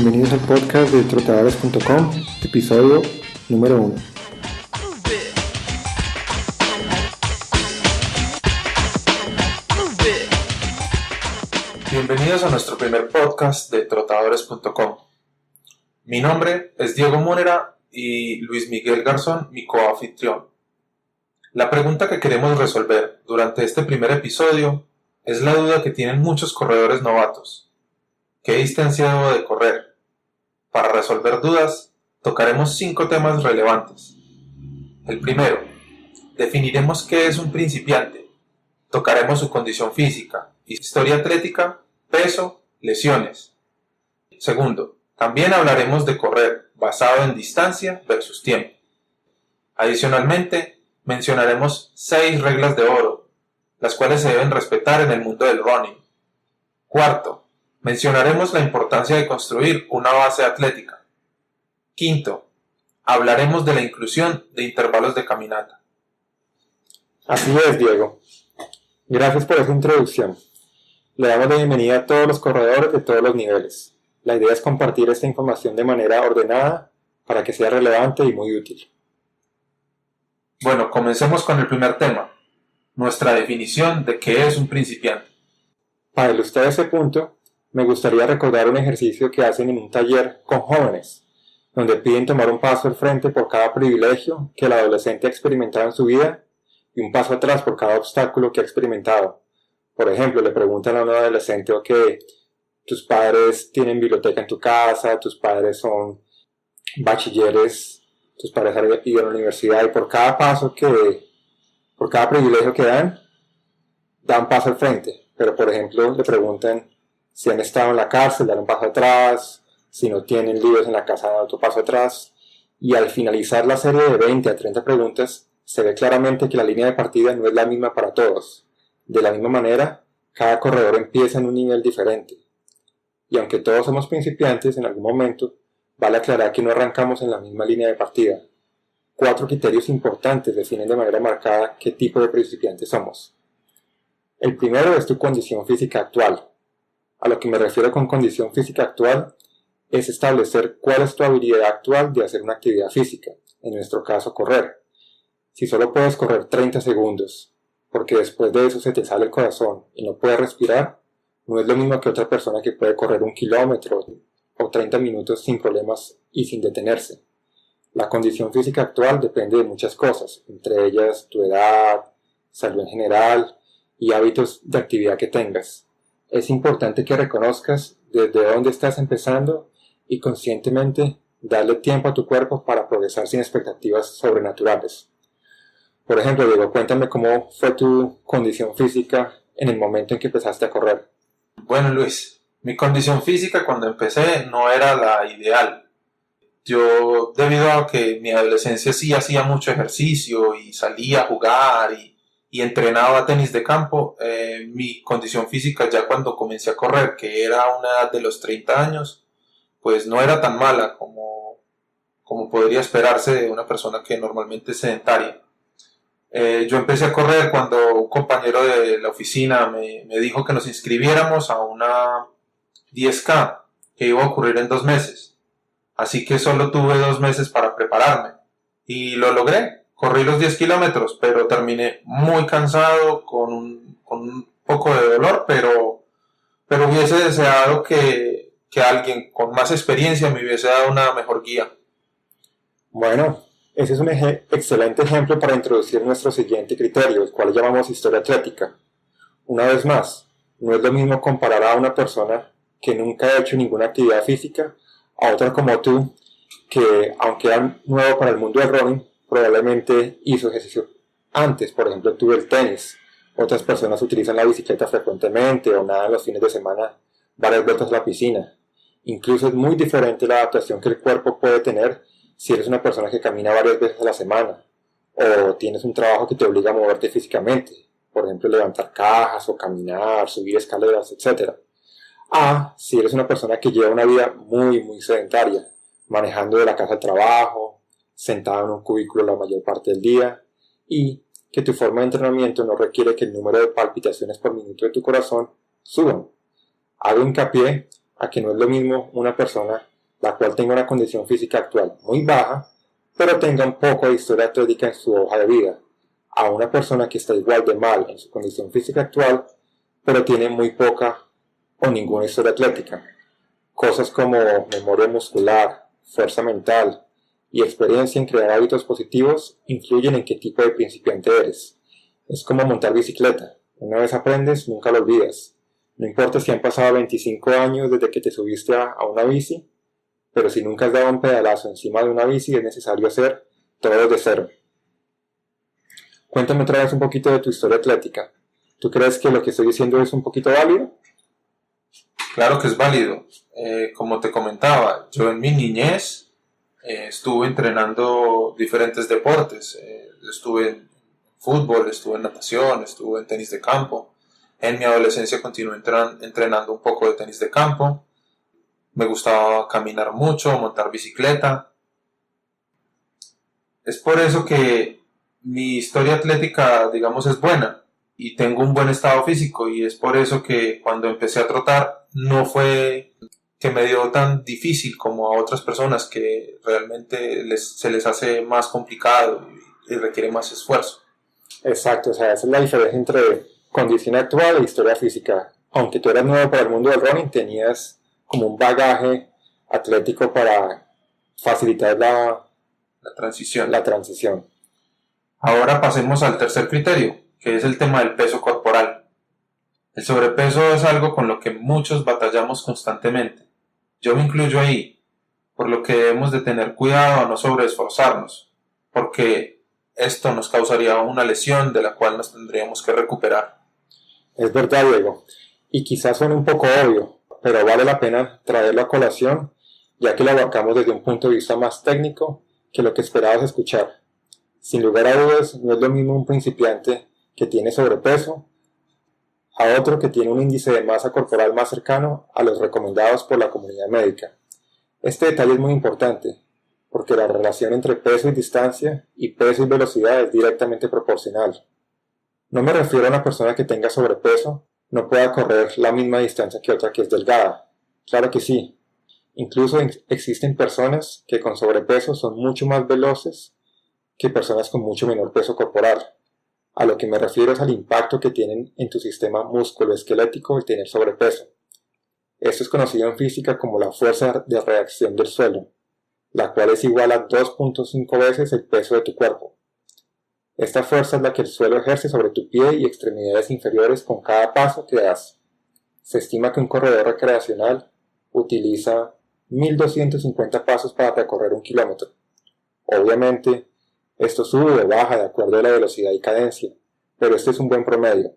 Bienvenidos al podcast de trotadores.com, episodio número 1. Bienvenidos a nuestro primer podcast de trotadores.com. Mi nombre es Diego Múnera y Luis Miguel Garzón, mi coanfitrión. La pregunta que queremos resolver durante este primer episodio es la duda que tienen muchos corredores novatos. ¿Qué distancia debo de correr? Para resolver dudas, tocaremos 5 temas relevantes. El primero, definiremos qué es un principiante. Tocaremos su condición física, historia atlética, peso, lesiones. Segundo, también hablaremos de correr basado en distancia versus tiempo. Adicionalmente, mencionaremos 6 reglas de oro, las cuales se deben respetar en el mundo del running. Cuarto, mencionaremos la importancia de construir una base atlética. Quinto, hablaremos de la inclusión de intervalos de caminata. Así es, Diego. Gracias por esa introducción. Le damos la bienvenida a todos los corredores de todos los niveles. La idea es compartir esta información de manera ordenada para que sea relevante y muy útil. Bueno, comencemos con el primer tema, nuestra definición de qué es un principiante. Para ilustrar ese punto, me gustaría recordar un ejercicio que hacen en un taller con jóvenes, donde piden tomar un paso al frente por cada privilegio que el adolescente ha experimentado en su vida y un paso atrás por cada obstáculo que ha experimentado. Por ejemplo, le preguntan a un adolescente, ok, tus padres tienen biblioteca en tu casa, tus padres son bachilleres, tus padres han ido a la universidad y por cada privilegio que dan un paso al frente. Pero por ejemplo le preguntan si han estado en la cárcel, dan un paso atrás, si no tienen libros en la casa, dan otro paso atrás. Y al finalizar la serie de 20 a 30 preguntas, se ve claramente que la línea de partida no es la misma para todos. De la misma manera, cada corredor empieza en un nivel diferente. Y aunque todos somos principiantes en algún momento, vale aclarar que no arrancamos en la misma línea de partida. 4 criterios importantes definen de manera marcada qué tipo de principiantes somos. El primero es tu condición física actual. A lo que me refiero con condición física actual es establecer cuál es tu habilidad actual de hacer una actividad física, en nuestro caso correr. Si solo puedes correr 30 segundos, porque después de eso se te sale el corazón y no puedes respirar, no es lo mismo que otra persona que puede correr 1 kilómetro o 30 minutos sin problemas y sin detenerse. La condición física actual depende de muchas cosas, entre ellas tu edad, salud en general y hábitos de actividad que tengas. Es importante que reconozcas desde dónde estás empezando y conscientemente darle tiempo a tu cuerpo para progresar sin expectativas sobrenaturales. Por ejemplo, Diego, cuéntame cómo fue tu condición física en el momento en que empezaste a correr. Bueno, Luis, mi condición física cuando empecé no era la ideal. Yo, debido a que en mi adolescencia sí hacía mucho ejercicio y salía a jugar y entrenaba tenis de campo, mi condición física ya cuando comencé a correr, que era una edad de los 30 años, pues no era tan mala como podría esperarse de una persona que normalmente es sedentaria. Yo empecé a correr cuando un compañero de la oficina me dijo que nos inscribiéramos a una 10K que iba a ocurrir en 2 meses. Así que solo tuve 2 meses para prepararme. Y lo logré. Corrí los 10 kilómetros, pero terminé muy cansado, con un poco de dolor, pero hubiese deseado que alguien con más experiencia me hubiese dado una mejor guía. Bueno, ese es un excelente ejemplo para introducir nuestro siguiente criterio, el cual llamamos historia atlética. Una vez más, no es lo mismo comparar a una persona que nunca ha hecho ninguna actividad física a otra como tú, que aunque era nuevo para el mundo del running, probablemente hizo ejercicio antes. Por ejemplo, tú el tenis. Otras personas utilizan la bicicleta frecuentemente o nadan los fines de semana varias vueltas a la piscina. Incluso es muy diferente la adaptación que el cuerpo puede tener si eres una persona que camina varias veces a la semana o tienes un trabajo que te obliga a moverte físicamente, por ejemplo levantar cajas o caminar, subir escaleras, etc. Si eres una persona que lleva una vida muy sedentaria, manejando de la casa al trabajo, sentado en un cubículo la mayor parte del día y que tu forma de entrenamiento no requiere que el número de palpitaciones por minuto de tu corazón suban. Hago hincapié a que no es lo mismo una persona la cual tenga una condición física actual muy baja, pero tenga un poco de historia atlética en su hoja de vida, a una persona que está igual de mal en su condición física actual, pero tiene muy poca o ninguna historia atlética. Cosas como memoria muscular, fuerza mental y experiencia en crear hábitos positivos influyen en qué tipo de principiante eres. Es como montar bicicleta. Una vez aprendes, nunca lo olvidas. No importa si han pasado 25 años desde que te subiste a una bici, pero si nunca has dado un pedalazo encima de una bici, es necesario hacer todo desde cero. Cuéntame otra vez un poquito de tu historia atlética. ¿Tú crees que lo que estoy diciendo es un poquito válido? Claro que es válido. Como te comentaba, yo en mi niñez estuve entrenando diferentes deportes. Estuve en fútbol, estuve en natación, estuve en tenis de campo. En mi adolescencia continué entrenando un poco de tenis de campo. Me gustaba caminar mucho, montar bicicleta. Es por eso que mi historia atlética, digamos, es buena y tengo un buen estado físico, y es por eso que cuando empecé a trotar no fue que me dio tan difícil como a otras personas que realmente se les hace más complicado y requiere más esfuerzo. Exacto, o sea, esa es la diferencia entre condición actual e historia física. Aunque tú eras nuevo para el mundo del running, tenías como un bagaje atlético para facilitar transición. la transición. Ahora pasemos al tercer criterio, que es el tema del peso corporal. El sobrepeso es algo con lo que muchos batallamos constantemente. Yo me incluyo ahí, por lo que debemos de tener cuidado a no sobreesforzarnos, porque esto nos causaría una lesión de la cual nos tendríamos que recuperar. Es verdad, Diego. Y quizás suene un poco obvio, pero vale la pena traerlo a colación, ya que lo abarcamos desde un punto de vista más técnico que lo que esperabas escuchar. Sin lugar a dudas, no es lo mismo un principiante que tiene sobrepeso a otro que tiene un índice de masa corporal más cercano a los recomendados por la comunidad médica. Este detalle es muy importante, porque la relación entre peso y distancia y peso y velocidad es directamente proporcional. No me refiero a una persona que tenga sobrepeso no pueda correr la misma distancia que otra que es delgada. Claro que sí. Incluso existen personas que con sobrepeso son mucho más veloces que personas con mucho menor peso corporal. A lo que me refiero es al impacto que tienen en tu sistema musculoesquelético el tener sobrepeso. Esto es conocido en física como la fuerza de reacción del suelo, la cual es igual a 2.5 veces el peso de tu cuerpo. Esta fuerza es la que el suelo ejerce sobre tu pie y extremidades inferiores con cada paso que das. Se estima que un corredor recreacional utiliza 1250 pasos para recorrer 1 kilómetro. Obviamente, esto sube o baja de acuerdo a la velocidad y cadencia, pero este es un buen promedio.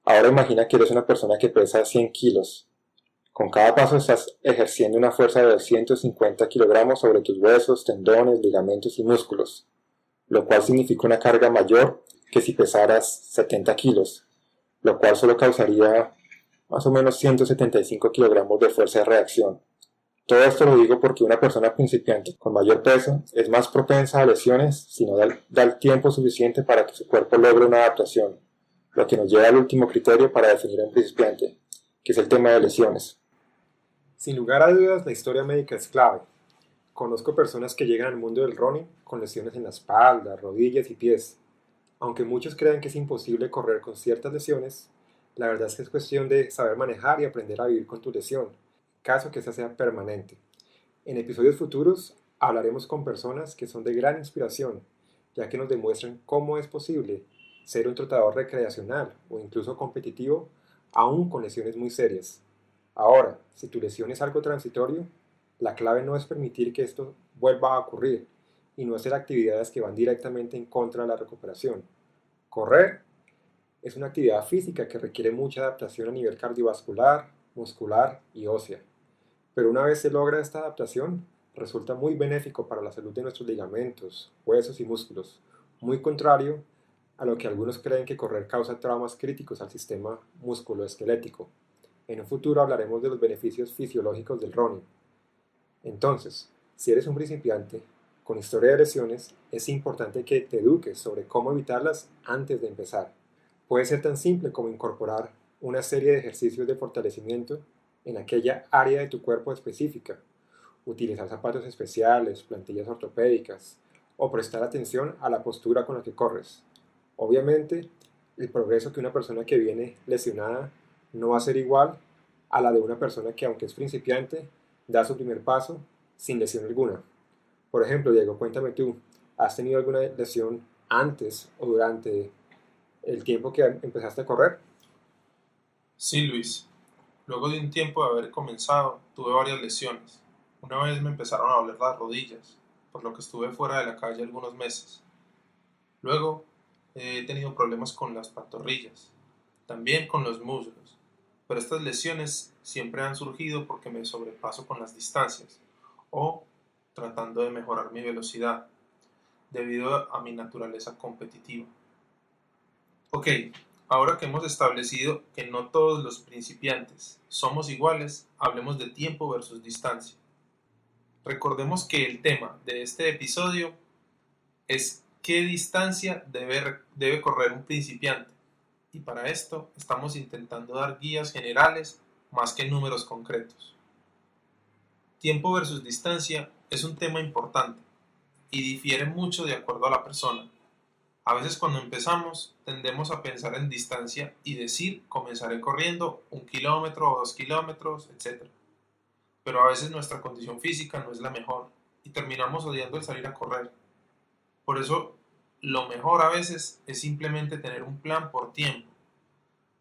Ahora imagina que eres una persona que pesa 100 kilos. Con cada paso estás ejerciendo una fuerza de 250 kilogramos sobre tus huesos, tendones, ligamentos y músculos, lo cual significa una carga mayor que si pesaras 70 kilos, lo cual solo causaría más o menos 175 kilogramos de fuerza de reacción. Todo esto lo digo porque una persona principiante con mayor peso es más propensa a lesiones si no da el tiempo suficiente para que su cuerpo logre una adaptación, lo que nos lleva al último criterio para definir a un principiante, que es el tema de lesiones. Sin lugar a dudas, la historia médica es clave. Conozco personas que llegan al mundo del running con lesiones en la espalda, rodillas y pies. Aunque muchos crean que es imposible correr con ciertas lesiones, la verdad es que es cuestión de saber manejar y aprender a vivir con tu lesión, caso que esa sea permanente. En episodios futuros hablaremos con personas que son de gran inspiración, ya que nos demuestran cómo es posible ser un trotador recreacional o incluso competitivo, aún con lesiones muy serias. Ahora, si tu lesión es algo transitorio, la clave no es permitir que esto vuelva a ocurrir y no hacer actividades que van directamente en contra de la recuperación. Correr es una actividad física que requiere mucha adaptación a nivel cardiovascular, muscular y ósea. Pero una vez se logra esta adaptación, resulta muy benéfico para la salud de nuestros ligamentos, huesos y músculos, muy contrario a lo que algunos creen que correr causa traumas críticos al sistema musculoesquelético. En un futuro hablaremos de los beneficios fisiológicos del running. Entonces, si eres un principiante con historia de lesiones, es importante que te eduques sobre cómo evitarlas antes de empezar. Puede ser tan simple como incorporar una serie de ejercicios de fortalecimiento en aquella área de tu cuerpo específica, utilizar zapatos especiales, plantillas ortopédicas o prestar atención a la postura con la que corres. Obviamente, el progreso que una persona que viene lesionada no va a ser igual a la de una persona que, aunque es principiante, da su primer paso sin lesión alguna. Por ejemplo, Diego, cuéntame tú, ¿has tenido alguna lesión antes o durante el tiempo que empezaste a correr? Sí, Luis. Luego de un tiempo de haber comenzado, tuve varias lesiones. Una vez me empezaron a doler las rodillas, por lo que estuve fuera de la calle algunos meses. Luego he tenido problemas con las pantorrillas, también con los muslos, pero estas lesiones siempre han surgido porque me sobrepaso con las distancias o tratando de mejorar mi velocidad debido a mi naturaleza competitiva. Ok, ahora que hemos establecido que no todos los principiantes somos iguales, hablemos de tiempo versus distancia. Recordemos que el tema de este episodio es qué distancia debe correr un principiante, y para esto estamos intentando dar guías generales más que números concretos. Tiempo versus distancia es un tema importante y difiere mucho de acuerdo a la persona. A veces cuando empezamos tendemos a pensar en distancia y decir comenzaré corriendo 1 kilómetro o 2 kilómetros, etc. Pero a veces nuestra condición física no es la mejor y terminamos odiando el salir a correr. Por eso lo mejor a veces es simplemente tener un plan por tiempo.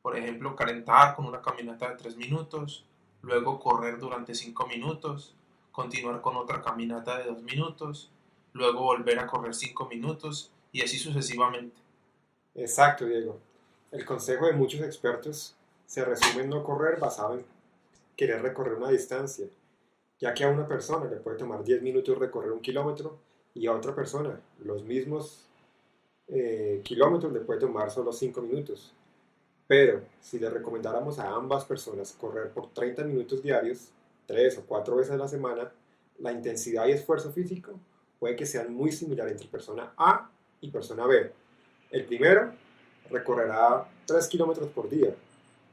Por ejemplo, calentar con una caminata de 3 minutos, luego correr durante 5 minutos, continuar con otra caminata de 2 minutos, luego volver a correr 5 minutos y así sucesivamente. Exacto, Diego. El consejo de muchos expertos se resume en no correr basado en querer recorrer una distancia, ya que a una persona le puede tomar 10 minutos recorrer 1 kilómetro y a otra persona los mismos kilómetros le puede tomar solo 5 minutos. Pero si le recomendáramos a ambas personas correr por 30 minutos diarios, 3 o 4 veces a la semana, la intensidad y esfuerzo físico puede que sean muy similares entre persona A y persona B. El primero recorrerá 3 kilómetros por día,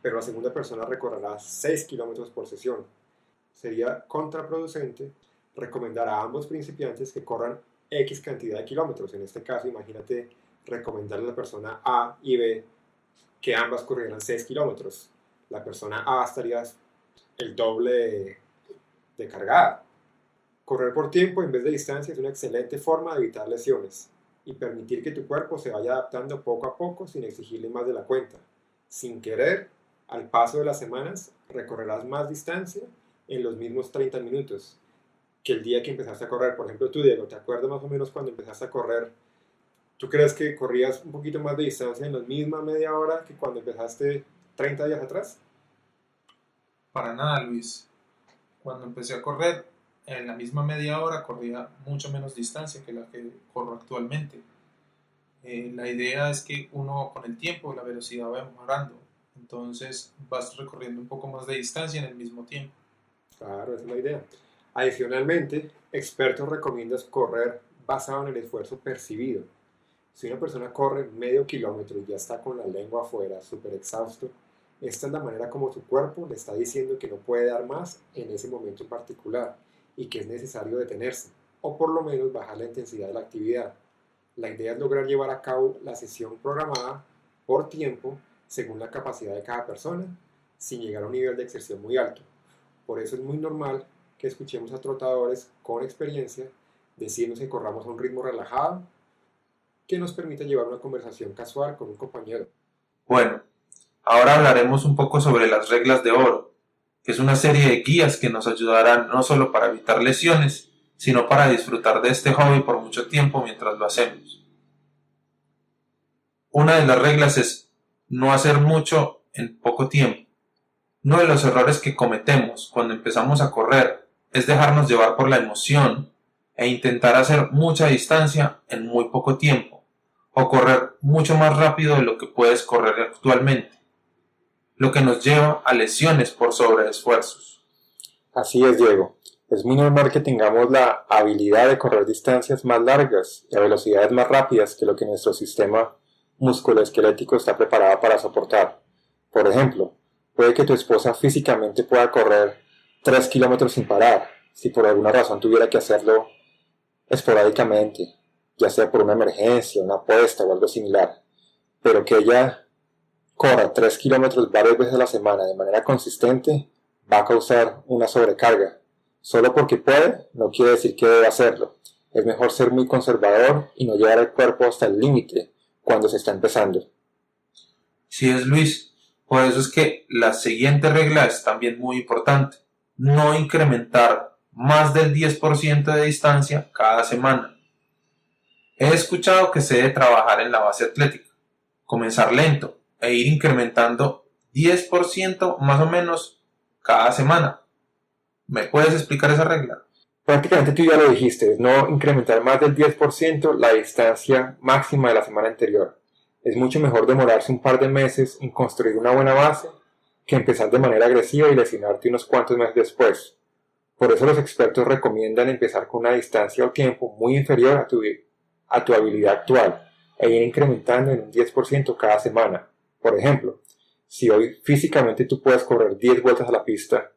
pero la segunda persona recorrerá 6 kilómetros por sesión. Sería contraproducente recomendar a ambos principiantes que corran X cantidad de kilómetros. En este caso, imagínate recomendarle a la persona A y B que ambas corrieran 6 kilómetros. La persona A estaría el doble de cargada. Correr por tiempo en vez de distancia es una excelente forma de evitar lesiones y permitir que tu cuerpo se vaya adaptando poco a poco sin exigirle más de la cuenta. Sin querer, al paso de las semanas, recorrerás más distancia en los mismos 30 minutos que el día que empezaste a correr. Por ejemplo, tú, Diego, ¿te acuerdas más o menos cuando empezaste a correr? ¿Tú crees que corrías un poquito más de distancia en la misma media hora que cuando empezaste 30 días atrás? Para nada, Luis. Cuando empecé a correr, en la misma media hora corría mucho menos distancia que la que corro actualmente. La idea es que uno con el tiempo la velocidad va mejorando, entonces vas recorriendo un poco más de distancia en el mismo tiempo. Claro, esa es la idea. Adicionalmente, expertos recomiendan correr basado en el esfuerzo percibido. Si una persona corre medio kilómetro y ya está con la lengua afuera, súper exhausto, esta es la manera como su cuerpo le está diciendo que no puede dar más en ese momento en particular y que es necesario detenerse, o por lo menos bajar la intensidad de la actividad. La idea es lograr llevar a cabo la sesión programada por tiempo según la capacidad de cada persona, sin llegar a un nivel de exerción muy alto. Por eso es muy normal que escuchemos a trotadores con experiencia decirnos que corramos a un ritmo relajado que nos permita llevar una conversación casual con un compañero. Bueno, ahora hablaremos un poco sobre las reglas de oro, que es una serie de guías que nos ayudarán no solo para evitar lesiones, sino para disfrutar de este hobby por mucho tiempo mientras lo hacemos. Una de las reglas es no hacer mucho en poco tiempo. Uno de los errores que cometemos cuando empezamos a correr es dejarnos llevar por la emoción e intentar hacer mucha distancia en muy poco tiempo, o correr mucho más rápido de lo que puedes correr actualmente, lo que nos lleva a lesiones por sobreesfuerzos. Así es, Diego. Es muy normal que tengamos la habilidad de correr distancias más largas y a velocidades más rápidas que lo que nuestro sistema musculoesquelético está preparado para soportar. Por ejemplo, puede que tu esposa físicamente pueda correr 3 kilómetros sin parar, si por alguna razón tuviera que hacerlo esporádicamente, ya sea por una emergencia, una apuesta o algo similar, pero que ella corra 3 kilómetros varias veces a la semana de manera consistente, va a causar una sobrecarga. Solo porque puede, no quiere decir que debe hacerlo. Es mejor ser muy conservador y no llevar el cuerpo hasta el límite cuando se está empezando. Sí es, Luis. Por eso es que la siguiente regla es también muy importante. No incrementar más del 10% de distancia cada semana. He escuchado que se debe trabajar en la base atlética, comenzar lento e ir incrementando 10% más o menos cada semana. ¿Me puedes explicar esa regla? Prácticamente tú ya lo dijiste, es no incrementar más del 10% la distancia máxima de la semana anterior. Es mucho mejor demorarse un par de meses en construir una buena base que empezar de manera agresiva y lesionarte unos cuantos meses después. Por eso los expertos recomiendan empezar con una distancia o tiempo muy inferior a tu habilidad actual e ir incrementando en un 10% cada semana. Por ejemplo, si hoy físicamente tú puedes correr 10 vueltas a la pista,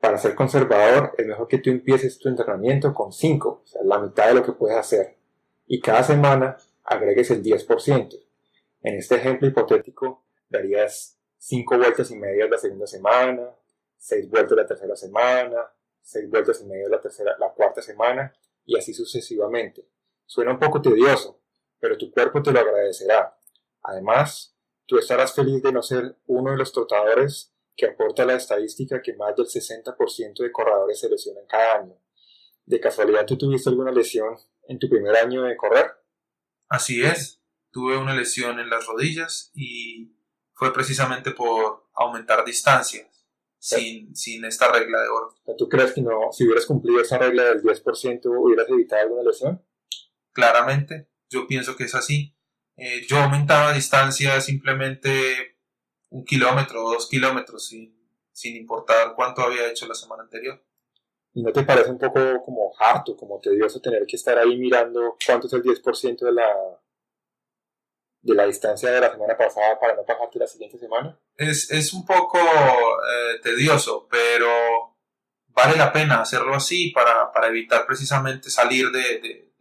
para ser conservador es mejor que tú empieces tu entrenamiento con 5, o sea, la mitad de lo que puedes hacer, y cada semana agregues el 10%. En este ejemplo hipotético, darías 5 vueltas y media la segunda semana, 6 vueltas la tercera semana, 6 vueltas y media la cuarta semana, y así sucesivamente. Suena un poco tedioso, pero tu cuerpo te lo agradecerá. Además, tú estarás feliz de no ser uno de los trotadores que aporta la estadística que más del 60% de corredores se lesionan cada año. ¿De casualidad tú tuviste alguna lesión en tu primer año de correr? Así es, tuve una lesión en las rodillas y fue precisamente por aumentar distancias sin esta regla de oro. ¿Tú crees que no, si hubieras cumplido esa regla del 10% hubieras evitado alguna lesión? Claramente, yo pienso que es así. Yo aumentaba distancia simplemente 1 kilómetro o 2 kilómetros sin importar cuánto había hecho la semana anterior. ¿Y no te parece un poco como harto, como tedioso tener que estar ahí mirando cuánto es el 10% de la distancia de la semana pasada para no pasarte la siguiente semana? Es un poco tedioso, pero vale la pena hacerlo así para evitar precisamente salir de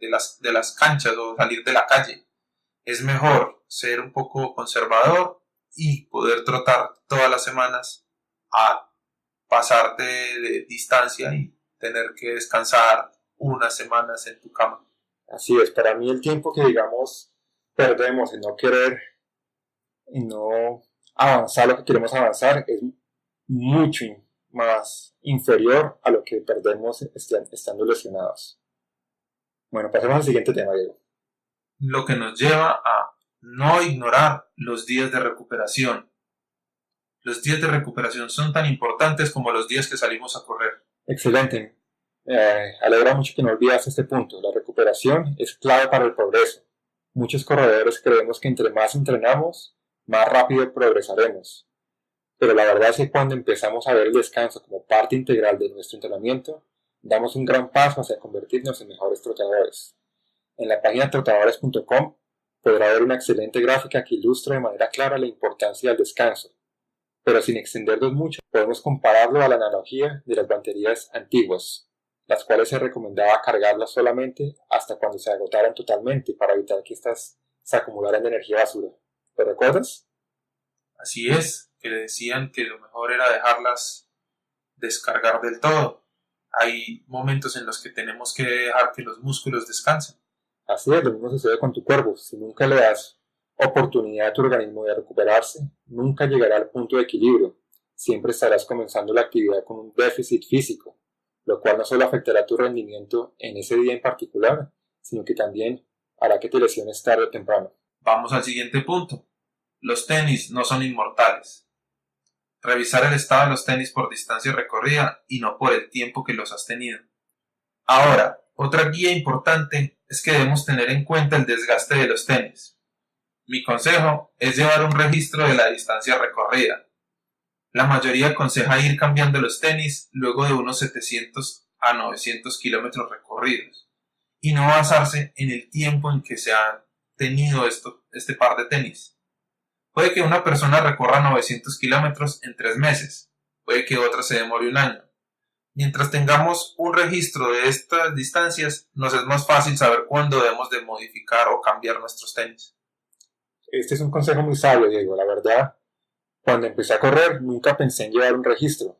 las canchas o salir de la calle. Es mejor ser un poco conservador y poder trotar todas las semanas a pasarte de distancia y tener que descansar unas semanas en tu cama. Así es, para mí el tiempo que digamos perdemos en no querer, en no avanzar lo que queremos avanzar es mucho más inferior a lo que perdemos estando lesionados. Bueno, pasemos al siguiente tema, Diego. Lo que nos lleva a no ignorar los días de recuperación. Los días de recuperación son tan importantes como los días que salimos a correr. Excelente. Alegra mucho que no olvidas este punto. La recuperación es clave para el progreso. Muchos corredores creemos que entre más entrenamos, más rápido progresaremos. Pero la verdad es que cuando empezamos a ver el descanso como parte integral de nuestro entrenamiento, damos un gran paso hacia convertirnos en mejores trotadores. En la página trotadores.com podrá ver una excelente gráfica que ilustra de manera clara la importancia del descanso. Pero sin extendernos mucho, podemos compararlo a la analogía de las baterías antiguas, las cuales se recomendaba cargarlas solamente hasta cuando se agotaran totalmente para evitar que éstas se acumularan de energía basura. ¿Lo recuerdas? Así es, que decían que lo mejor era dejarlas descargar del todo. Hay momentos en los que tenemos que dejar que los músculos descansen. Así es, lo mismo sucede con tu cuerpo. Si nunca le das oportunidad a tu organismo de recuperarse, nunca llegará al punto de equilibrio. Siempre estarás comenzando la actividad con un déficit físico, lo cual no solo afectará tu rendimiento en ese día en particular, sino que también hará que te lesiones tarde o temprano. Vamos al siguiente punto. Los tenis no son inmortales. Revisar el estado de los tenis por distancia recorrida y no por el tiempo que los has tenido. Ahora, otra guía importante es que debemos tener en cuenta el desgaste de los tenis. Mi consejo es llevar un registro de la distancia recorrida. La mayoría aconseja ir cambiando los tenis luego de unos 700 a 900 kilómetros recorridos y no basarse en el tiempo en que se han tenido este par de tenis. Puede que una persona recorra 900 kilómetros en 3 meses, puede que otra se demore un año. Mientras tengamos un registro de estas distancias, nos es más fácil saber cuándo debemos de modificar o cambiar nuestros tenis. Este es un consejo muy sabio, Diego. La verdad, cuando empecé a correr, nunca pensé en llevar un registro.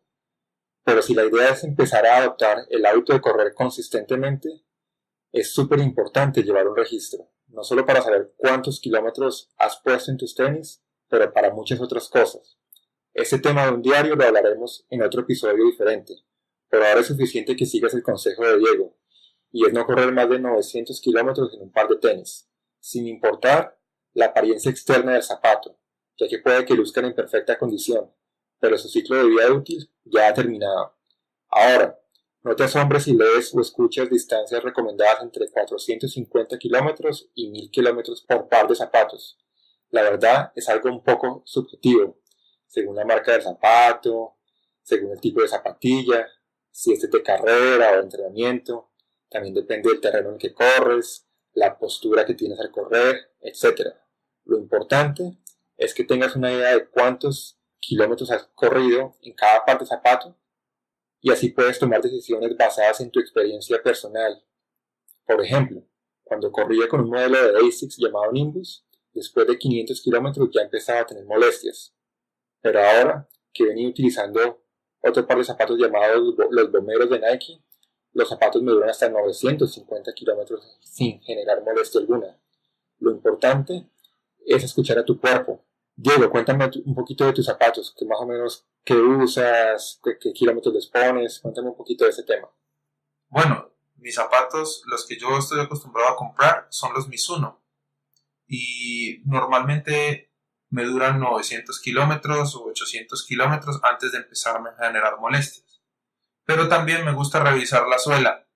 Pero si la idea es empezar a adoptar el hábito de correr consistentemente, es súper importante llevar un registro. No solo para saber cuántos kilómetros has puesto en tus tenis, pero para muchas otras cosas. Este tema de un diario lo hablaremos en otro episodio diferente. Pero ahora es suficiente que sigas el consejo de Diego, y es no correr más de 900 kilómetros en un par de tenis, sin importar la apariencia externa del zapato, ya que puede que luzcan en perfecta condición, pero su ciclo de vida útil ya ha terminado. Ahora, no te asombres si lees o escuchas distancias recomendadas entre 450 kilómetros y 1000 kilómetros por par de zapatos. La verdad es algo un poco subjetivo, según la marca del zapato, según el tipo de zapatilla, si este es de carrera o de entrenamiento, también depende del terreno en el que corres, la postura que tienes al correr, etc. Lo importante es que tengas una idea de cuántos kilómetros has corrido en cada par de zapato y así puedes tomar decisiones basadas en tu experiencia personal. Por ejemplo, cuando corría con un modelo de ASICS llamado Nimbus, después de 500 kilómetros ya empezaba a tener molestias. Pero ahora que venía utilizando otro par de zapatos llamados los Bomberos de Nike, los zapatos me duran hasta 950 kilómetros sin generar molestia alguna. Lo importante es escuchar a tu cuerpo. Diego, cuéntame un poquito de tus zapatos, que más o menos qué usas, qué kilómetros les pones, cuéntame un poquito de ese tema. Bueno, mis zapatos, los que yo estoy acostumbrado a comprar, son los Mizuno. Y normalmente me duran 900 kilómetros o 800 kilómetros antes de empezarme a generar molestias. Pero también me gusta revisar la suela.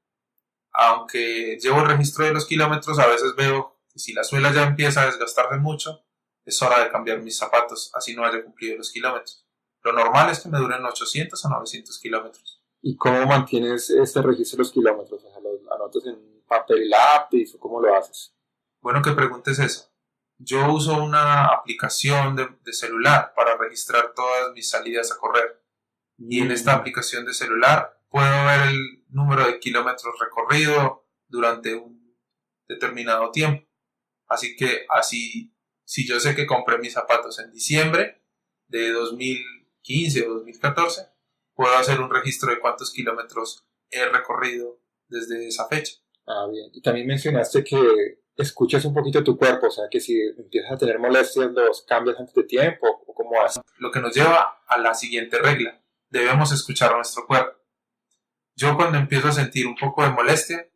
Aunque llevo el registro de los kilómetros, a veces veo que si la suela ya empieza a desgastarse mucho, es hora de cambiar mis zapatos, así no haya cumplido los kilómetros. Lo normal es que me duren 800 o 900 kilómetros. ¿Y cómo mantienes este registro de los kilómetros? O sea, ¿los anotas en papel y lápiz o cómo lo haces? Bueno que preguntes eso. Yo uso una aplicación de celular para registrar todas mis salidas a correr. Y en esta aplicación de celular puedo ver el número de kilómetros recorrido durante un determinado tiempo. Así que si yo sé que compré mis zapatos en diciembre de 2015 o 2014, puedo hacer un registro de cuántos kilómetros he recorrido desde esa fecha. Ah, bien. Y también mencionaste que escuchas un poquito tu cuerpo, o sea, que si empiezas a tener molestias, los cambias antes de tiempo, o cómo haces. Lo que nos lleva a la siguiente regla. Debemos escuchar a nuestro cuerpo. Yo cuando empiezo a sentir un poco de molestia,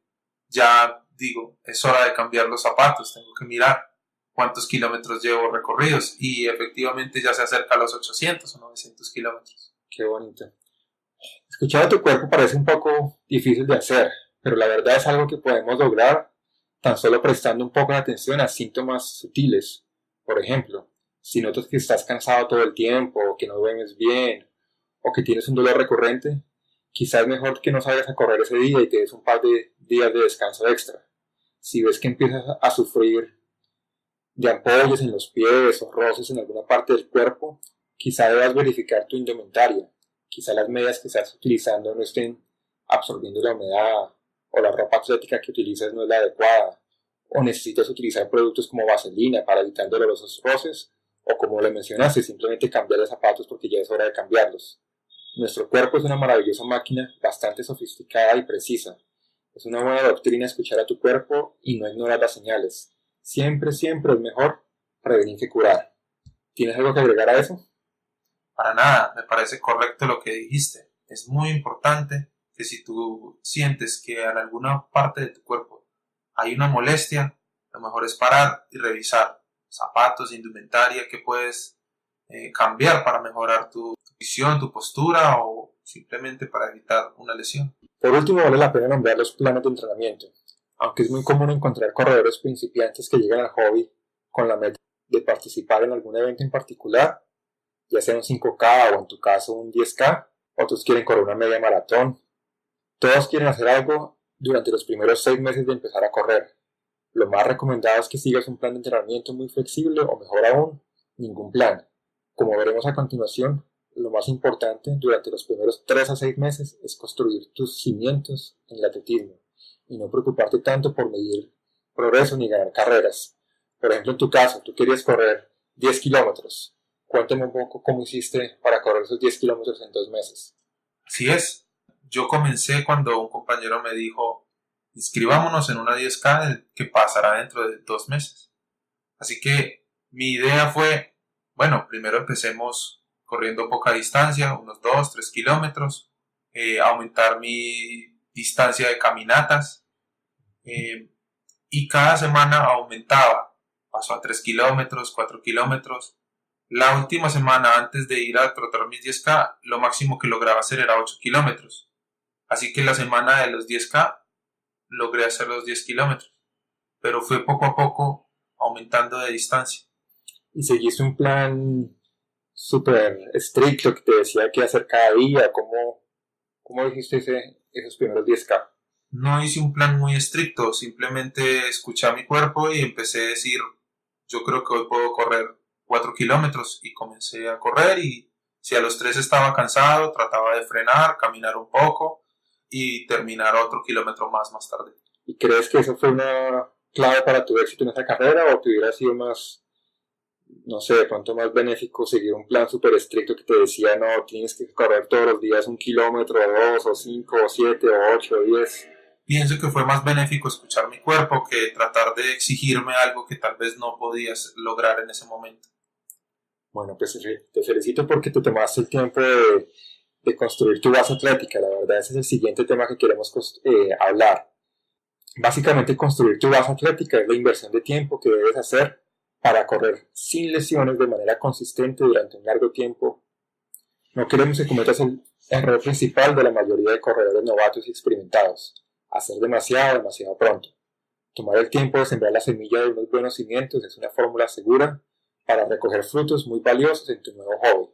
ya digo, es hora de cambiar los zapatos, tengo que mirar cuántos kilómetros llevo recorridos y efectivamente ya se acerca a los 800 o 900 kilómetros. Qué bonito. Escuchar a tu cuerpo parece un poco difícil de hacer, pero la verdad es algo que podemos lograr tan solo prestando un poco de atención a síntomas sutiles. Por ejemplo, si notas que estás cansado todo el tiempo, o que no duermes bien, o que tienes un dolor recurrente, quizás es mejor que no salgas a correr ese día y te des un par de días de descanso extra. Si ves que empiezas a sufrir de ampollas en los pies o roces en alguna parte del cuerpo, quizá debas verificar tu indumentaria. Quizá las medias que estás utilizando no estén absorbiendo la humedad, o la ropa atlética que utilizas no es la adecuada, o necesitas utilizar productos como vaselina para evitar dolorosos roces, o como le mencionaste, simplemente cambiar de zapatos porque ya es hora de cambiarlos. Nuestro cuerpo es una maravillosa máquina bastante sofisticada y precisa. Es una buena doctrina escuchar a tu cuerpo y no ignorar las señales. Siempre, siempre es mejor prevenir que curar. ¿Tienes algo que agregar a eso? Para nada, me parece correcto lo que dijiste. Es muy importante que si tú sientes que en alguna parte de tu cuerpo hay una molestia, lo mejor es parar y revisar zapatos, indumentaria que puedes cambiar para mejorar tu visión, tu postura o simplemente para evitar una lesión. Por último, vale la pena nombrar los planes de entrenamiento. Aunque es muy común encontrar corredores principiantes que llegan al hobby con la meta de participar en algún evento en particular, ya sea un 5K o en tu caso un 10K, otros quieren correr una media maratón. Todos quieren hacer algo durante los primeros 6 meses de empezar a correr. Lo más recomendado es que sigas un plan de entrenamiento muy flexible o mejor aún, ningún plan. Como veremos a continuación, lo más importante durante los primeros 3 a 6 meses es construir tus cimientos en el atletismo y no preocuparte tanto por medir progreso ni ganar carreras. Por ejemplo, en tu caso, tú querías correr 10 kilómetros. Cuéntame un poco cómo hiciste para correr esos 10 kilómetros en 2 meses. Así es. Yo comencé cuando un compañero me dijo, inscribámonos en una 10K que pasará dentro de 2 meses. Así que mi idea fue, bueno, primero empecemos corriendo poca distancia, unos 2, 3 kilómetros, aumentar mi distancia de caminatas y cada semana aumentaba. Pasó a 3 kilómetros, 4 kilómetros. La última semana antes de ir a trotar mis 10K, lo máximo que lograba hacer era 8 kilómetros. Así que la semana de los 10K logré hacer los 10 kilómetros. Pero fue poco a poco aumentando de distancia. ¿Y seguiste un plan súper estricto que te decía qué hacer cada día? ¿Cómo dijiste esos primeros 10K? No hice un plan muy estricto, simplemente escuché a mi cuerpo y empecé a decir, yo creo que hoy puedo correr 4 kilómetros y comencé a correr y si a los 3 estaba cansado, trataba de frenar, caminar un poco y terminar otro kilómetro más tarde. ¿Y crees que eso fue una clave para tu éxito en esa carrera o te hubiera sido más, no sé, de pronto más benéfico seguir un plan súper estricto que te decía, no, tienes que correr todos los días 1 kilómetro, o 2, o 5, o 7, o 8, o 10? Pienso que fue más benéfico escuchar mi cuerpo que tratar de exigirme algo que tal vez no podías lograr en ese momento. Bueno, pues te felicito porque te tomaste el tiempo de construir tu base atlética. La verdad, ese es el siguiente tema que queremos hablar. Básicamente, construir tu base atlética es la inversión de tiempo que debes hacer para correr sin lesiones de manera consistente durante un largo tiempo. No queremos que cometas el error principal de la mayoría de corredores novatos y experimentados: hacer demasiado pronto. Tomar el tiempo de sembrar la semilla de unos buenos cimientos es una fórmula segura para recoger frutos muy valiosos en tu nuevo hobby.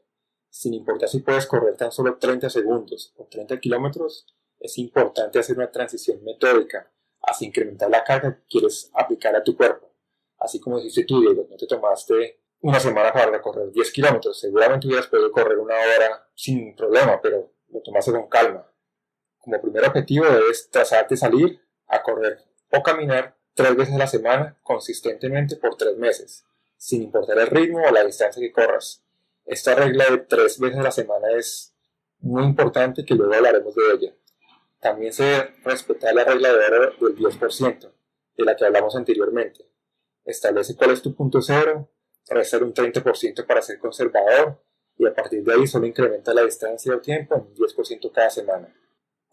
Sin importar si puedes correr tan solo 30 segundos o 30 kilómetros, es importante hacer una transición metódica hacia incrementar la carga que quieres aplicar a tu cuerpo. Así como dijiste tú, Diego, no te tomaste una semana para recorrer 10 kilómetros. Seguramente hubieras podido correr 1 hora sin problema, pero lo tomaste con calma. Como primer objetivo debes trazarte salir a correr o caminar 3 veces a la semana consistentemente por 3 meses, sin importar el ritmo o la distancia que corras. Esta regla de 3 veces a la semana es muy importante, que luego hablaremos de ella. También se debe respetar la regla de oro del 10%, de la que hablamos anteriormente. Establece cuál es tu punto cero, restar un 30% para ser conservador y a partir de ahí solo incrementa la distancia o tiempo en un 10% cada semana.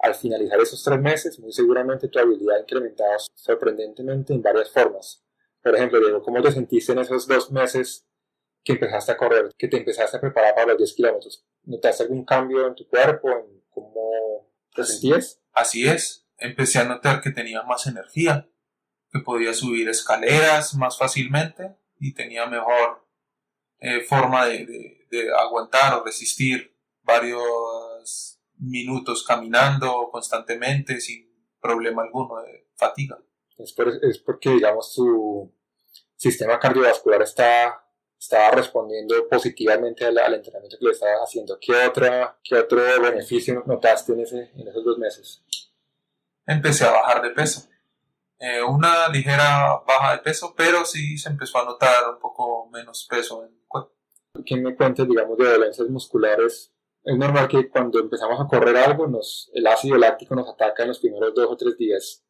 Al finalizar esos 3 meses, muy seguramente tu habilidad ha incrementado sorprendentemente en varias formas. Por ejemplo, Diego, ¿cómo te sentiste en esos 2 meses que empezaste a correr, que te empezaste a preparar para los 10 kilómetros? ¿Notaste algún cambio en tu cuerpo, en cómo te sentías? Así es, empecé a notar que tenía más energía, que podía subir escaleras más fácilmente y tenía mejor forma de aguantar o resistir varios minutos caminando constantemente sin problema alguno de fatiga. Es porque, digamos, tu sistema cardiovascular estaba respondiendo positivamente al entrenamiento que le estabas haciendo. ¿Qué otro beneficio notaste en esos 2 meses? Empecé a bajar de peso. Una ligera baja de peso, pero sí se empezó a notar un poco menos peso en el cuerpo. ¿Qué me cuentas, digamos, de dolencias musculares? Es normal que cuando empezamos a correr algo, el ácido láctico nos ataca en los primeros 2 o 3 días.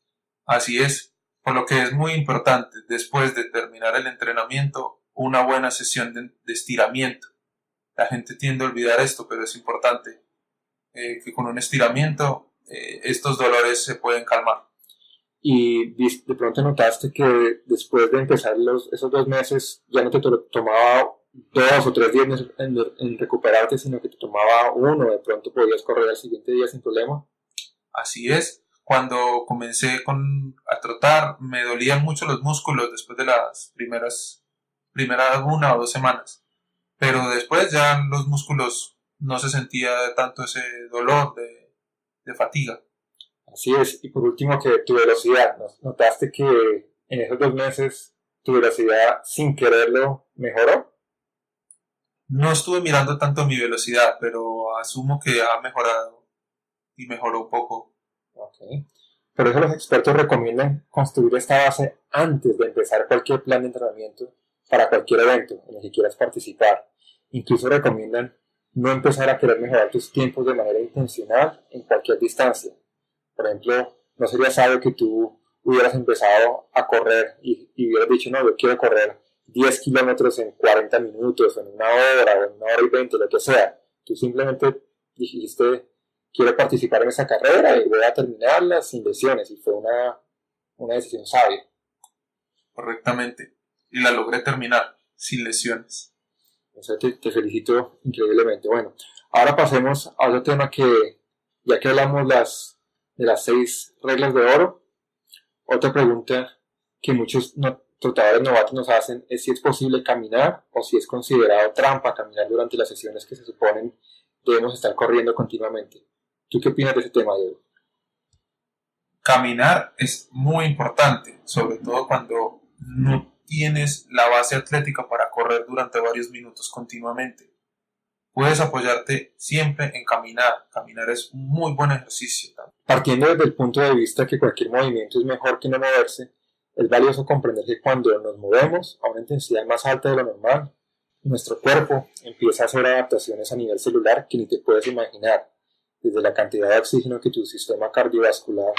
Así es, por lo que es muy importante, después de terminar el entrenamiento, una buena sesión de estiramiento. La gente tiende a olvidar esto, pero es importante que con un estiramiento estos dolores se pueden calmar. Y de pronto notaste que después de empezar esos 2 meses ya no te tomaba 2 o 3 días en recuperarte, sino que te tomaba 1, de pronto podías correr al siguiente día sin problema. Así es, cuando comencé a trotar me dolían mucho los músculos después de las primeras 1 o 2 semanas, pero después ya los músculos no se sentía tanto ese dolor de fatiga. Así es, y por último, que tu velocidad, ¿notaste que en esos 2 meses tu velocidad sin quererlo mejoró? No estuve mirando tanto mi velocidad, pero asumo que ha mejorado y mejoró un poco. Ok. Por eso los expertos recomiendan construir esta base antes de empezar cualquier plan de entrenamiento para cualquier evento en el que quieras participar. Incluso recomiendan no empezar a querer mejorar tus tiempos de manera intencional en cualquier distancia. Por ejemplo, no sería sabio que tú hubieras empezado a correr y hubieras dicho, no, yo quiero correr 10 kilómetros en 40 minutos, en una hora, o en una hora y 20, lo que sea. Tú simplemente dijiste, quiero participar en esa carrera y voy a terminarla sin lesiones. Y fue una decisión sabia. Correctamente. Y la logré terminar sin lesiones. Eso te felicito increíblemente. Bueno, ahora pasemos a otro tema que, ya que hablamos de las 6 reglas de oro, otra pregunta que muchos trotadores novatos nos hacen es si es posible caminar o si es considerado trampa caminar durante las sesiones que se suponen debemos estar corriendo continuamente. ¿Tú qué opinas de ese tema, Diego? Caminar es muy importante, sobre todo cuando no tienes la base atlética para correr durante varios minutos continuamente. Puedes apoyarte siempre en caminar. Caminar es un muy buen ejercicio. Partiendo desde el punto de vista que cualquier movimiento es mejor que no moverse, es valioso comprender que cuando nos movemos a una intensidad más alta de lo normal, nuestro cuerpo empieza a hacer adaptaciones a nivel celular que ni te puedes imaginar, desde la cantidad de oxígeno que tu sistema cardiovascular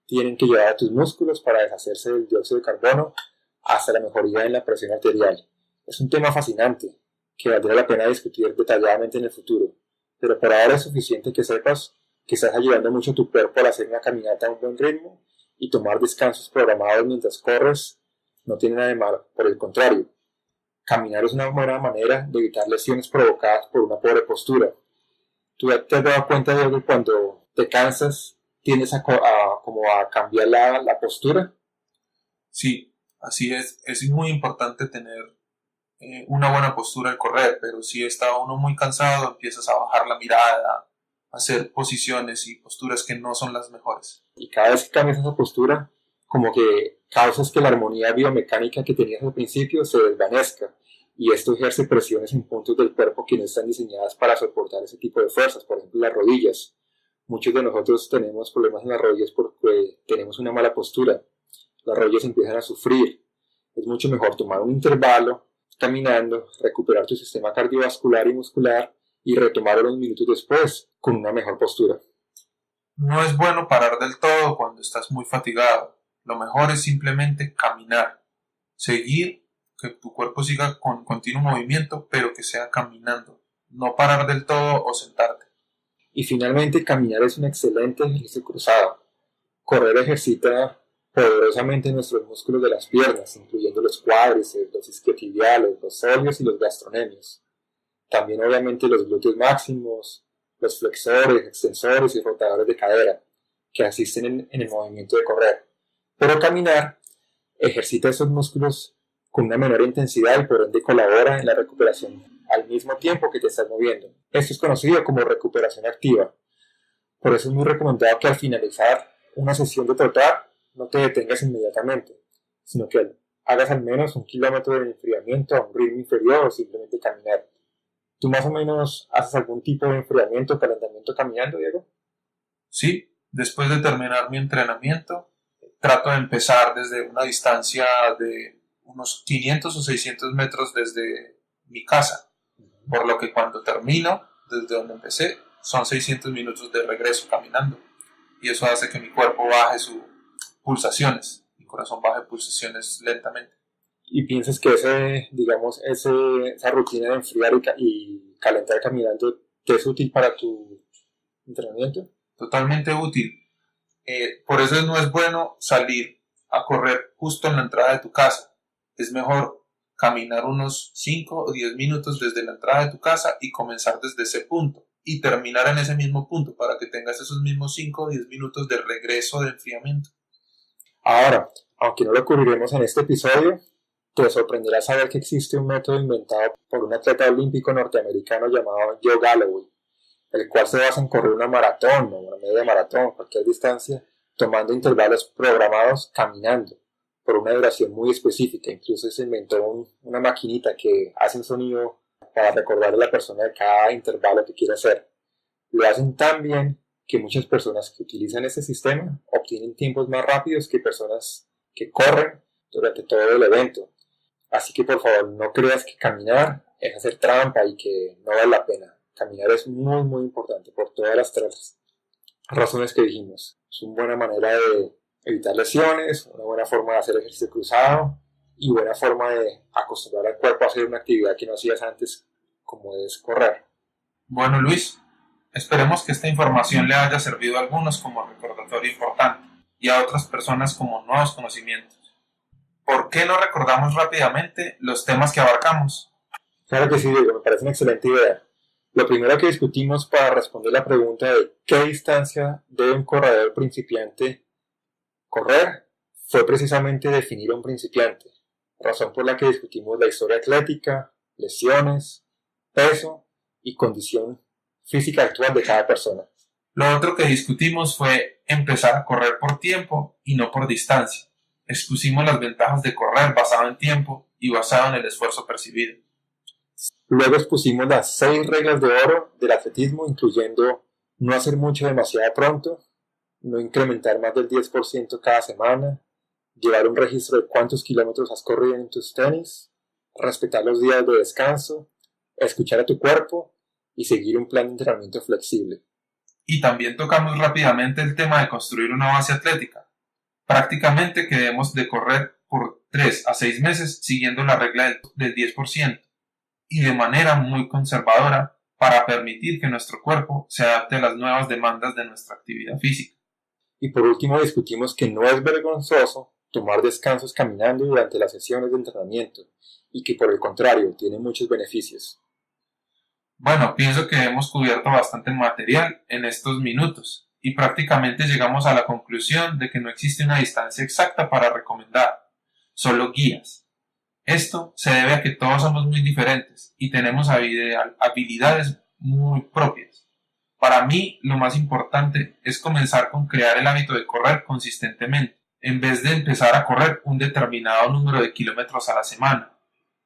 tienen que llevar a tus músculos para deshacerse del dióxido de carbono hasta la mejoría en la presión arterial. Es un tema fascinante que valdría la pena discutir detalladamente en el futuro, pero por ahora es suficiente que sepas que estás ayudando mucho a tu cuerpo al hacer una caminata a un buen ritmo y tomar descansos programados mientras corres no tiene nada de malo, por el contrario. Caminar es una buena manera de evitar lesiones provocadas por una pobre postura. ¿Tú te has dado cuenta de que cuando te cansas tiendes como a cambiar la postura? Sí, así es. Es muy importante tener una buena postura al correr, pero si está uno muy cansado, empiezas a bajar la mirada, a hacer posiciones y posturas que no son las mejores. Y cada vez que cambias esa postura, como que causas que la armonía biomecánica que tenías al principio se desvanezca. Y esto ejerce presiones en puntos del cuerpo que no están diseñadas para soportar ese tipo de fuerzas, por ejemplo las rodillas. Muchos de nosotros tenemos problemas en las rodillas porque tenemos una mala postura. Las rodillas empiezan a sufrir. Es mucho mejor tomar un intervalo caminando, recuperar tu sistema cardiovascular y muscular y retomar unos minutos después con una mejor postura. No es bueno parar del todo cuando estás muy fatigado. Lo mejor es simplemente caminar, seguir, que tu cuerpo siga con continuo movimiento, pero que sea caminando. No parar del todo o sentarte. Y finalmente, caminar es un excelente ejercicio cruzado. Correr ejercita poderosamente nuestros músculos de las piernas, incluyendo los cuádriceps, los isquiotibiales, los sólleos y los gastrocnemios. También obviamente los glúteos máximos, los flexores, extensores y rotadores de cadera, que asisten en el movimiento de correr. Pero caminar ejercita esos músculos con una menor intensidad y por ende colabora en la recuperación al mismo tiempo que te estás moviendo. Esto es conocido como recuperación activa. Por eso es muy recomendado que al finalizar una sesión de trotar no te detengas inmediatamente, sino que hagas al menos 1 kilómetro de enfriamiento a un ritmo inferior o simplemente caminar. ¿Tú más o menos haces algún tipo de enfriamiento o calentamiento caminando, Diego? Sí, después de terminar mi entrenamiento, trato de empezar desde una distancia de unos 500 o 600 metros desde mi casa, por lo que cuando termino, desde donde empecé, son 600 minutos de regreso caminando, y eso hace que mi cuerpo baje sus pulsaciones, mi corazón baje pulsaciones lentamente. ¿Y piensas que esa rutina de enfriar y calentar caminando te es útil para tu entrenamiento? Totalmente útil. Por eso no es bueno salir a correr justo en la entrada de tu casa. Es mejor caminar unos 5 o 10 minutos desde la entrada de tu casa y comenzar desde ese punto y terminar en ese mismo punto para que tengas esos mismos 5 o 10 minutos de regreso de enfriamiento. Ahora, aunque no lo cubriremos en este episodio, te sorprenderá saber que existe un método inventado por un atleta olímpico norteamericano llamado Joe Galloway, el cual se basa en correr una maratón o una media maratón, cualquier distancia, tomando intervalos programados caminando por una duración muy específica. Incluso se inventó una maquinita que hace un sonido para recordarle a la persona de cada intervalo que quiere hacer. Lo hacen tan bien que muchas personas que utilizan este sistema obtienen tiempos más rápidos que personas que corren durante todo el evento. Así que por favor no creas que caminar es hacer trampa y que no vale la pena. Caminar es muy importante por todas las tres razones que dijimos. Es una buena manera de evitar lesiones, una buena forma de hacer ejercicio cruzado y buena forma de acostumbrar al cuerpo a hacer una actividad que no hacías antes, como es correr. Bueno, Luis, esperemos que esta información le haya servido a algunos como recordatorio importante y a otras personas como nuevos conocimientos. ¿Por qué no recordamos rápidamente los temas que abarcamos? Claro que sí, Diego, me parece una excelente idea. Lo primero que discutimos para responder la pregunta de qué distancia debe un corredor principiante correr fue precisamente definir a un principiante, razón por la que discutimos la historia atlética, lesiones, peso y condición física actual de cada persona. Lo otro que discutimos fue empezar a correr por tiempo y no por distancia. Expusimos las ventajas de correr basado en tiempo y basado en el esfuerzo percibido. Luego expusimos las 6 reglas de oro del atletismo, incluyendo no hacer mucho demasiado pronto, no incrementar más del 10% cada semana, llevar un registro de cuántos kilómetros has corrido en tus tenis, respetar los días de descanso, escuchar a tu cuerpo y seguir un plan de entrenamiento flexible. Y también tocamos rápidamente el tema de construir una base atlética. Prácticamente que debemos de correr por 3 a 6 meses siguiendo la regla del 10% y de manera muy conservadora para permitir que nuestro cuerpo se adapte a las nuevas demandas de nuestra actividad física. Y por último discutimos que no es vergonzoso tomar descansos caminando durante las sesiones de entrenamiento y que por el contrario tiene muchos beneficios. Bueno, pienso que hemos cubierto bastante material en estos minutos y prácticamente llegamos a la conclusión de que no existe una distancia exacta para recomendar, solo guías. Esto se debe a que todos somos muy diferentes y tenemos habilidades muy propias. Para mí, lo más importante es comenzar con crear el hábito de correr consistentemente, en vez de empezar a correr un determinado número de kilómetros a la semana.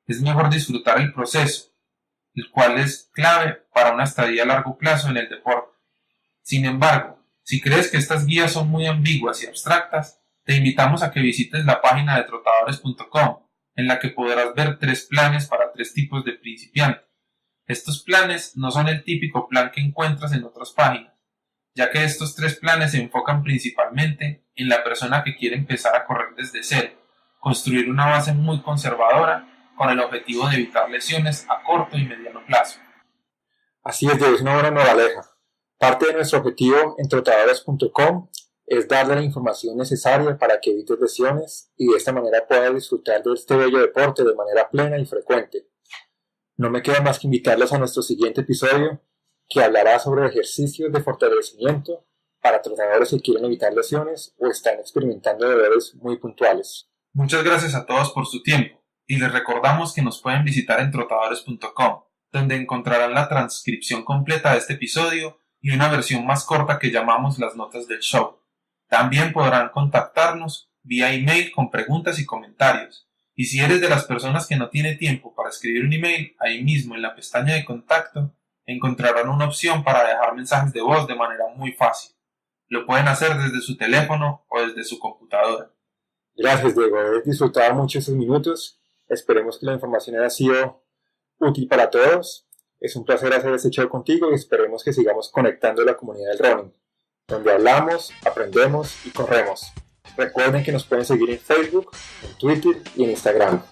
Es mejor disfrutar el proceso, el cual es clave para una estadía a largo plazo en el deporte. Sin embargo, si crees que estas guías son muy ambiguas y abstractas, te invitamos a que visites la página de trotadores.com, en la que podrás ver 3 planes para 3 tipos de principiantes. Estos planes no son el típico plan que encuentras en otras páginas, ya que estos 3 planes se enfocan principalmente en la persona que quiere empezar a correr desde cero, construir una base muy conservadora con el objetivo de evitar lesiones a corto y mediano plazo. Así es una buena moraleja. Parte de nuestro objetivo en trotadores.com es darle la información necesaria para que evites lesiones y de esta manera puedas disfrutar de este bello deporte de manera plena y frecuente. No me queda más que invitarlos a nuestro siguiente episodio, que hablará sobre ejercicios de fortalecimiento para trotadores que quieren evitar lesiones o están experimentando dolores muy puntuales. Muchas gracias a todos por su tiempo y les recordamos que nos pueden visitar en trotadores.com, donde encontrarán la transcripción completa de este episodio y una versión más corta que llamamos las notas del show. También podrán contactarnos vía email con preguntas y comentarios. Y si eres de las personas que no tiene tiempo para escribir un email, ahí mismo en la pestaña de contacto encontrarán una opción para dejar mensajes de voz de manera muy fácil. Lo pueden hacer desde su teléfono o desde su computadora. Gracias, Diego. He disfrutado mucho estos minutos. Esperemos que la información haya sido útil para todos. Es un placer hacer este show contigo y esperemos que sigamos conectando la comunidad del running, donde hablamos, aprendemos y corremos. Recuerden que nos pueden seguir en Facebook, en Twitter y en Instagram.